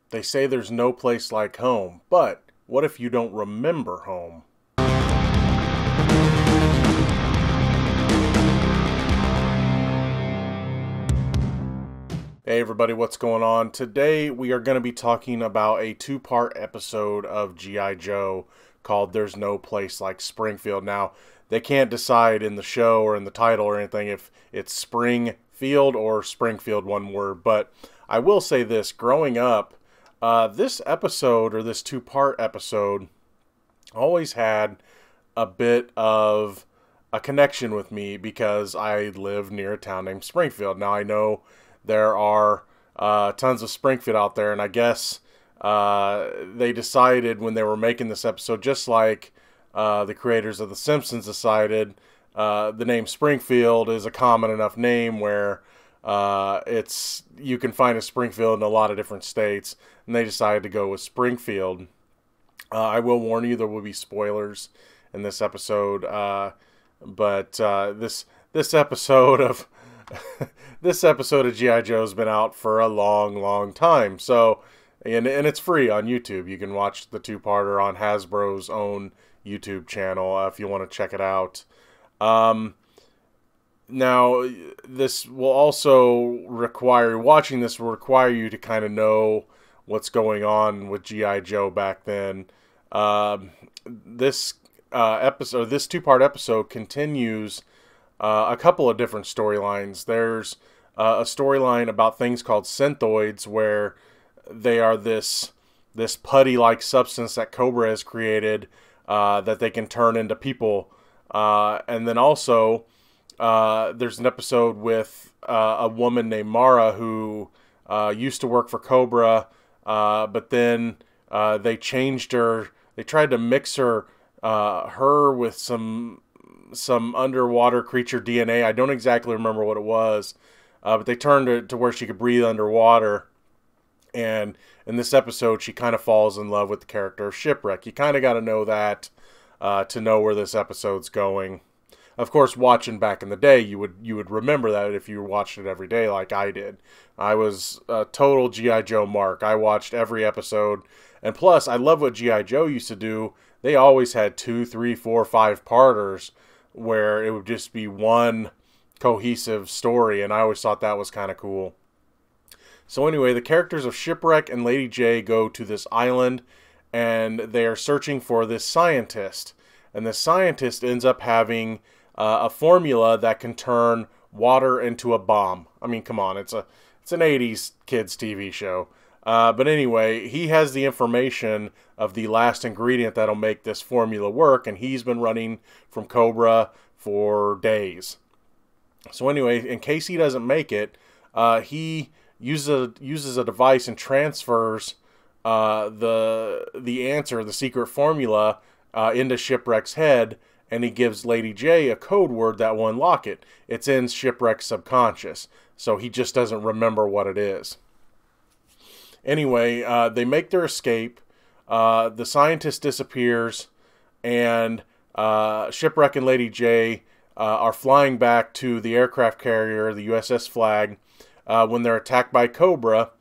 They say there's no place like home, but what if you don't remember home? Hey everybody, what's going on? Today we are going to be talking about a two-part episode of G.I. Joe called There's No Place Like Springfield. Now, they can't decide in the show or in the title or anything if it's Springfield or Springfield, one word, but I will say this, growing up, this episode, or this two-part episode, always had a bit of a connection with me because I live near a town named Springfield. Now, I know there are tons of Springfield out there, and I guess they decided when they were making this episode, just like the creators of The Simpsons decided, the name Springfield is a common enough name where you can find a Springfield in a lot of different states, and they decided to go with Springfield. I will warn you, there will be spoilers in this episode, but this episode of this episode of G.I. Joe has been out for a long time. So, and it's free on YouTube. You can watch the two-parter on Hasbro's own YouTube channel if you want to check it out. Now, this will also require, watching this will require you to kind of know what's going on with G.I. Joe back then. This two-part episode continues a couple of different storylines. There's a storyline about things called synthoids, where they are this putty-like substance that Cobra has created that they can turn into people. And then also, there's an episode with a woman named Mara who used to work for Cobra, but then they changed her. They tried to mix her with some underwater creature DNA. I don't exactly remember what it was, but they turned it to where she could breathe underwater. And in this episode, she kind of falls in love with the character of Shipwreck. You kind of got to know that to know where this episode's going. Of course, watching back in the day, you would remember that if you watched it every day like I did. I was a total G.I. Joe mark. I watched every episode. And plus, I love what G.I. Joe used to do. They always had 2, 3, 4, 5-parters where it would just be one cohesive story, and I always thought that was kind of cool. So anyway, the characters of Shipwreck and Lady J go to this island, and they are searching for this scientist. And the scientist ends up having a formula that can turn water into a bomb. I mean, come on, it's an 80s kids TV show. But anyway, he has the information of the last ingredient that'll make this formula work, and he's been running from Cobra for days. So anyway, in case he doesn't make it, he uses a device and transfers the answer, the secret formula, into Shipwreck's head, and he gives Lady J a code word that will unlock it. It's in Shipwreck's subconscious, so he just doesn't remember what it is. Anyway, they make their escape. The scientist disappears, and Shipwreck and Lady J are flying back to the aircraft carrier, the USS Flag, when they're attacked by Cobra.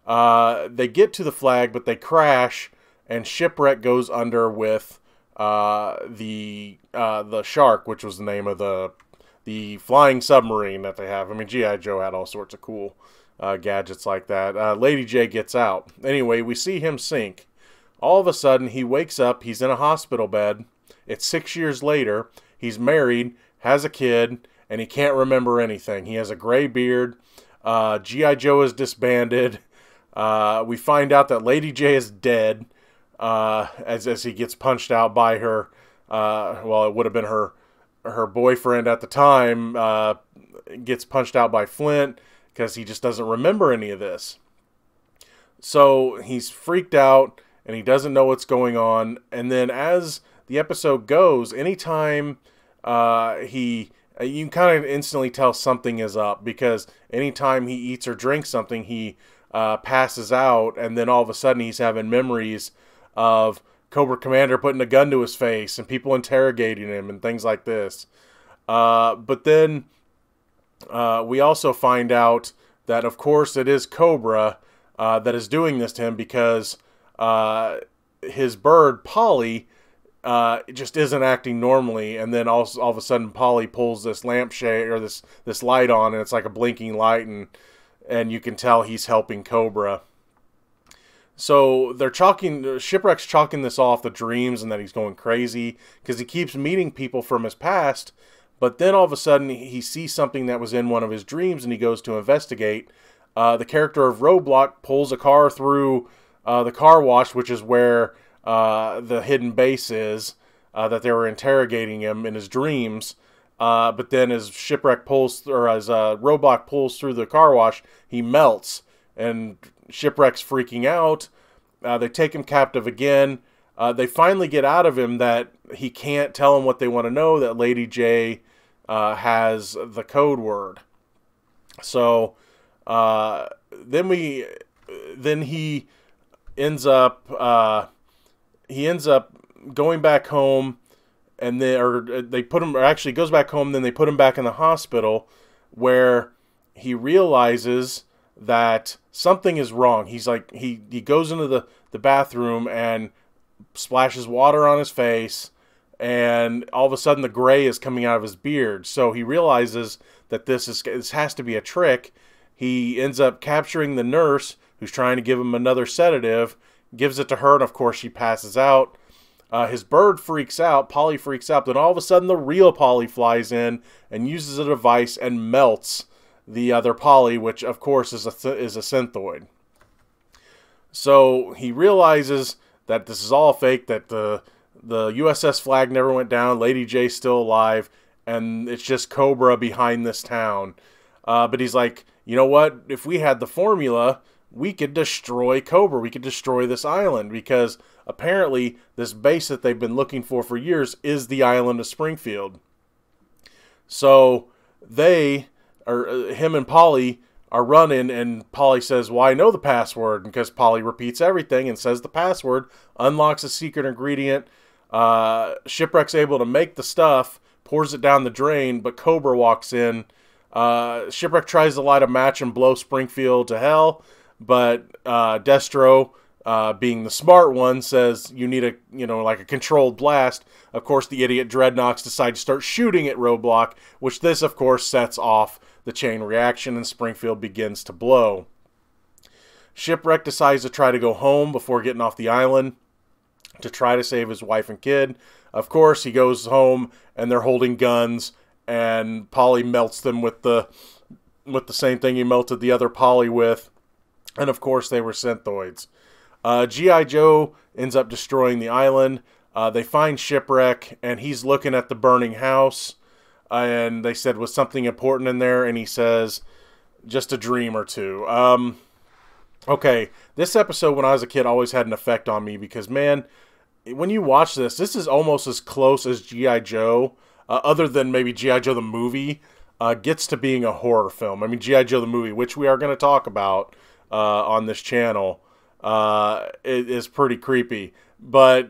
They get to the Flag, but they crash, and Shipwreck goes under with the Shark, which was the name of the flying submarine that they have. I mean, G.I. Joe had all sorts of cool gadgets like that. Lady J gets out. Anyway, we see him sink. All of a sudden, he wakes up. He's in a hospital bed. It's 6 years later. He's married, has a kid, and he can't remember anything. He has a gray beard. G.I. Joe is disbanded. We find out that Lady J is dead as he gets punched out by her. Well, it would have been her boyfriend at the time. Gets punched out by Flint, because he just doesn't remember any of this. So he's freaked out, and he doesn't know what's going on. And then as the episode goes, anytime you can kind of instantly tell something is up, because anytime he eats or drinks something, he passes out, and then all of a sudden he's having memories of Cobra Commander putting a gun to his face and people interrogating him and things like this. But then we also find out that, of course, it is Cobra that is doing this to him because his bird, Polly, just isn't acting normally, and then all of a sudden Polly pulls this lampshade or this light on, and it's like a blinking light, and you can tell he's helping Cobra. So Shipwreck's chalking this off the dreams and that he's going crazy because he keeps meeting people from his past, but then all of a sudden he sees something that was in one of his dreams and he goes to investigate. The character of Roadblock pulls a car through the car wash, which is where the hidden base is, that they were interrogating him in his dreams. But then as Roadblock pulls through the car wash, he melts, and Shipwreck's freaking out. They take him captive again. They finally get out of him that he can't tell them what they want to know, that Lady J has the code word. So then he ends up going back home, and they put him, or actually goes back home, then they put him back in the hospital, where he realizes that something is wrong. He's like, he goes into the bathroom and splashes water on his face, and all of a sudden the gray is coming out of his beard. So he realizes that this has to be a trick. He ends up capturing the nurse, who's trying to give him another sedative, gives it to her, and of course she passes out. His bird freaks out, Polly freaks out, then all of a sudden the real Polly flies in and uses a device and melts the other Polly, which of course is a synthoid. So he realizes that this is all fake, that the USS Flag never went down, Lady J's still alive, and it's just Cobra behind this town. But he's like, you know what? If we had the formula, we could destroy Cobra. We could destroy this island, because apparently this base that they've been looking for years is the island of Springfield. So him and Polly are running, and Polly says, well, I know the password, because Polly repeats everything and says the password, unlocks a secret ingredient. Shipwreck's able to make the stuff, pours it down the drain, but Cobra walks in. Shipwreck tries to light a match and blow Springfield to hell, but Destro, being the smart one, says you need a controlled blast. Of course, the idiot Dreadnoks decide to start shooting at Roadblock, which this, of course, sets off the chain reaction, and Springfield begins to blow. Shipwreck decides to try to go home before getting off the island to try to save his wife and kid. Of course, he goes home, and they're holding guns, and Polly melts them with the same thing he melted the other Polly with. And of course, they were synthoids. G.I. Joe ends up destroying the island. They find Shipwreck, and he's looking at the burning house. And they said, was something important in there? And he says, just a dream or two. Okay, this episode when I was a kid always had an effect on me, because, man, when you watch this is almost as close as G.I. Joe, other than maybe G.I. Joe the movie, gets to being a horror film. I mean, G.I. Joe the movie, which we are going to talk about on this channel, it is pretty creepy. But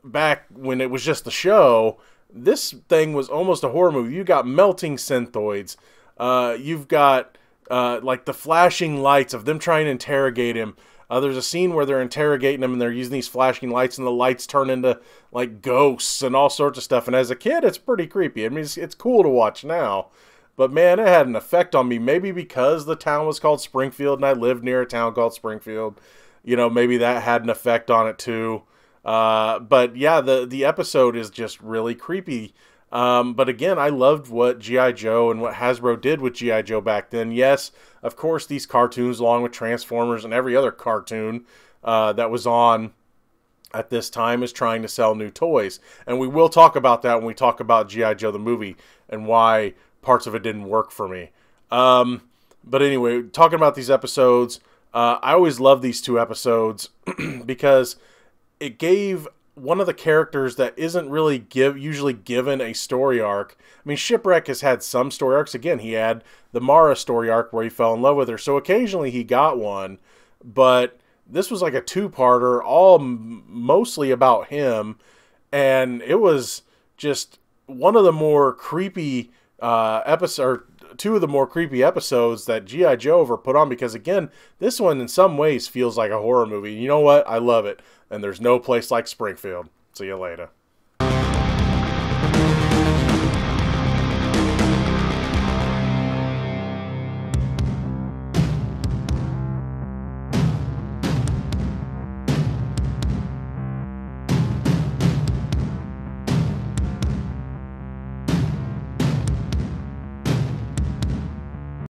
back when it was just the show, this thing was almost a horror movie. You got melting synthoids. You've got like the flashing lights of them trying to interrogate him. There's a scene where they're interrogating him and they're using these flashing lights, and the lights turn into like ghosts and all sorts of stuff. And as a kid, it's pretty creepy. I mean, it's cool to watch now. But man, it had an effect on me. Maybe because the town was called Springfield and I lived near a town called Springfield. You know, maybe that had an effect on it too. But yeah, the episode is just really creepy. But again, I loved what G.I. Joe and what Hasbro did with G.I. Joe back then. Yes, of course, these cartoons, along with Transformers and every other cartoon that was on at this time, is trying to sell new toys. And we will talk about that when we talk about G.I. Joe the movie and why parts of it didn't work for me. But anyway, talking about these episodes, I always love these two episodes because it gave one of the characters that isn't really usually given a story arc. I mean, Shipwreck has had some story arcs. Again, he had the Mara story arc where he fell in love with her, so occasionally he got one. But this was like a two-parter, all mostly about him, and it was just one of the more creepy two of the more creepy episodes that G.I. Joe ever put on, because again, this one in some ways feels like a horror movie. You know what? I love it. And there's no place like Springfield. See you later.